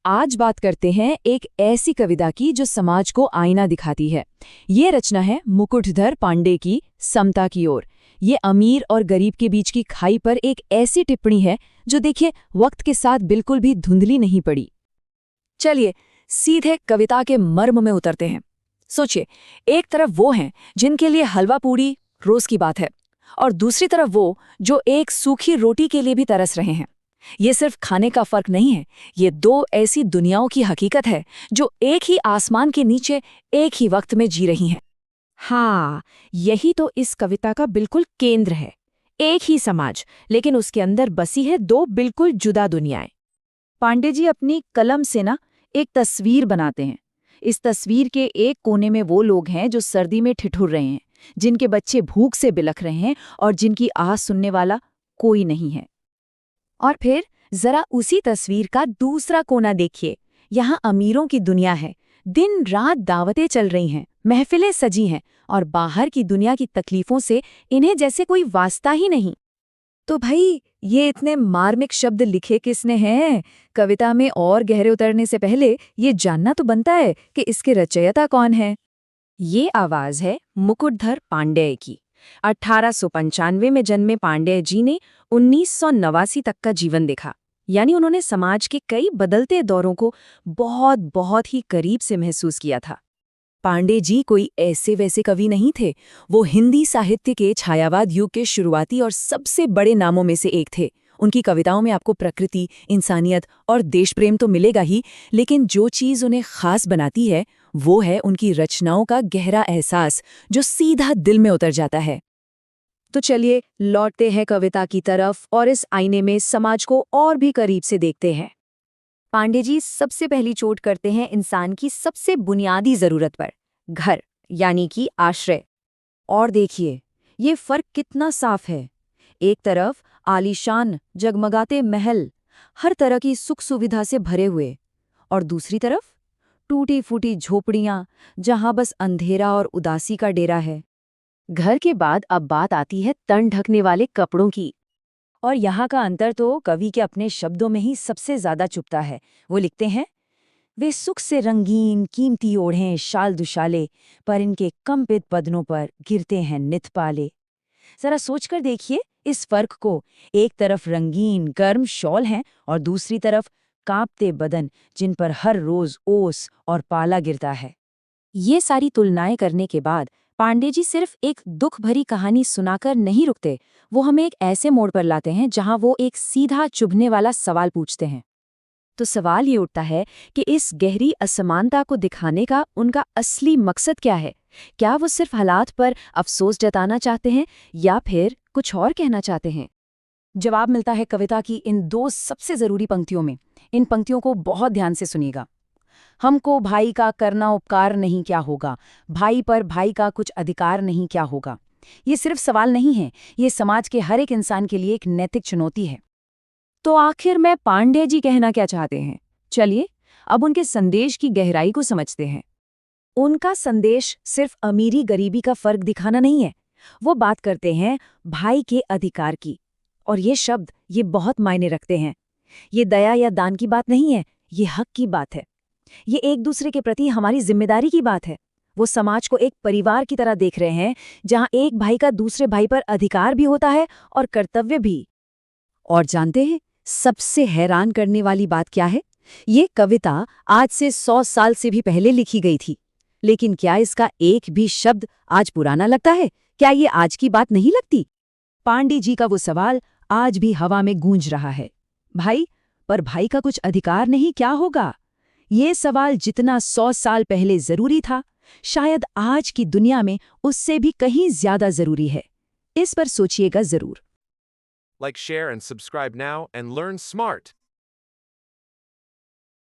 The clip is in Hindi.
आज बात करते हैं एक ऐसी कविता की जो समाज को आईना दिखाती है। ये रचना है मुकुटधर पांडे की समता की ओर। ये अमीर और गरीब के बीच की खाई पर एक ऐसी टिप्पणी है जो देखिए वक्त के साथ बिल्कुल भी धुंधली नहीं पड़ी। चलिए सीधे कविता के मर्म में उतरते हैं। सोचिए, एक तरफ वो हैं जिनके लिए हलवा पूड़ी रोज की बात है, और दूसरी तरफ वो जो एक सूखी रोटी के लिए भी तरस रहे हैं। ये सिर्फ खाने का फर्क नहीं है, ये दो ऐसी दुनियाओं की हकीकत है जो एक ही आसमान के नीचे एक ही वक्त में जी रही हैं। हाँ, यही तो इस कविता का बिल्कुल केंद्र है। एक ही समाज, लेकिन उसके अंदर बसी है दो बिल्कुल जुदा दुनियाएं। पांडे जी अपनी कलम से ना एक तस्वीर बनाते हैं। इस तस्वीर के एक कोने में वो लोग हैं जो सर्दी में ठिठुर रहे हैं, जिनके बच्चे भूख से बिलख रहे हैं और जिनकी आह सुनने वाला कोई नहीं है। और फिर जरा उसी तस्वीर का दूसरा कोना देखिए। यहाँ अमीरों की दुनिया है, दिन रात दावतें चल रही हैं, महफिलें सजी हैं, और बाहर की दुनिया की तकलीफों से इन्हें जैसे कोई वास्ता ही नहीं। तो भाई, ये इतने मार्मिक शब्द लिखे किसने हैं? कविता में और गहरे उतरने से पहले ये जानना तो बनता है कि इसके रचयिता कौन है। ये आवाज है मुकुटधर पांडेय की। 1895 में जन्मे पांडेय जी ने 1989 तक का जीवन देखा। यानी उन्होंने समाज के कई बदलते दौरों को बहुत बहुत ही करीब से महसूस किया था। पांडे जी कोई ऐसे वैसे कवि नहीं थे। वो हिंदी साहित्य के छायावाद युग के शुरुआती और सबसे बड़े नामों में से एक थे। उनकी कविताओं में आपको प्रकृति, इंसानियत और देश प्रेम तो मिलेगा ही, लेकिन जो चीज़ उन्हें खास बनाती है वो है उनकी रचनाओं का गहरा एहसास जो सीधा दिल में उतर जाता है। तो चलिए लौटते हैं कविता की तरफ और इस आईने में समाज को और भी करीब से देखते हैं। पांडे जी सबसे पहली चोट करते हैं इंसान की सबसे बुनियादी जरूरत पर, घर यानी कि आश्रय। और देखिए ये फर्क कितना साफ है। एक तरफ आलीशान जगमगाते महल, हर तरह की सुख सुविधा से भरे हुए, और दूसरी तरफ टूटी फूटी झोपड़ियां जहां बस अंधेरा और उदासी का डेरा है। घर के बाद अब बात आती है तन ढकने वाले कपड़ों की। और यहाँ का अंतर तो कवि के अपने शब्दों में ही सबसे ज्यादा चुभता है। वो लिखते हैं, वे सुख से रंगीन कीमती ओढ़ें शाल दुशाले, पर इनके कंपित बदनों पर गिरते हैं नित पाले। जरा सोचकर देखिए इस फर्क को। एक तरफ रंगीन गर्म शॉल हैं और दूसरी तरफ कांपते बदन जिन पर हर रोज ओस और पाला गिरता है। ये सारी तुलनाएं करने के बाद पांडे जी सिर्फ एक दुख भरी कहानी सुनाकर नहीं रुकते। वो हमें एक ऐसे मोड़ पर लाते हैं जहां वो एक सीधा चुभने वाला सवाल पूछते हैं। तो सवाल ये उठता है कि इस गहरी असमानता को दिखाने का उनका असली मकसद क्या है? क्या वो सिर्फ हालात पर अफसोस जताना चाहते हैं या फिर कुछ और कहना चाहते हैं? जवाब मिलता है कविता की इन दो सबसे जरूरी पंक्तियों में। इन पंक्तियों को बहुत ध्यान से सुनिएगा। हमको भाई का करना उपकार नहीं क्या होगा, भाई पर भाई का कुछ अधिकार नहीं क्या होगा। ये सिर्फ सवाल नहीं है, ये समाज के हर एक इंसान के लिए एक नैतिक चुनौती है। तो आखिर में पांडे जी कहना क्या चाहते हैं? चलिए अब उनके संदेश की गहराई को समझते हैं। उनका संदेश सिर्फ अमीरी गरीबी का फर्क दिखाना नहीं है। वो बात करते हैं भाई के अधिकार की, और ये शब्द ये बहुत मायने रखते हैं। ये दया या दान की बात नहीं है, ये हक की बात है। ये एक दूसरे के प्रति हमारी जिम्मेदारी की बात है। वो समाज को एक परिवार की तरह देख रहे हैं जहां एक भाई का दूसरे भाई पर अधिकार भी होता है और कर्तव्य भी। और जानते हैं सबसे हैरान करने वाली बात क्या है? ये कविता आज से 100 साल से भी पहले लिखी गई थी, लेकिन क्या इसका एक भी शब्द आज पुराना लगता है? क्या ये आज की बात नहीं लगती? पांडे जी का वो सवाल आज भी हवा में गूंज रहा है। भाई पर भाई का कुछ अधिकार नहीं क्या होगा? ये सवाल जितना 100 साल पहले जरूरी था, शायद आज की दुनिया में उससे भी कहीं ज्यादा जरूरी है। इस पर सोचिएगा जरूर। Like, share, and subscribe now and learn smart.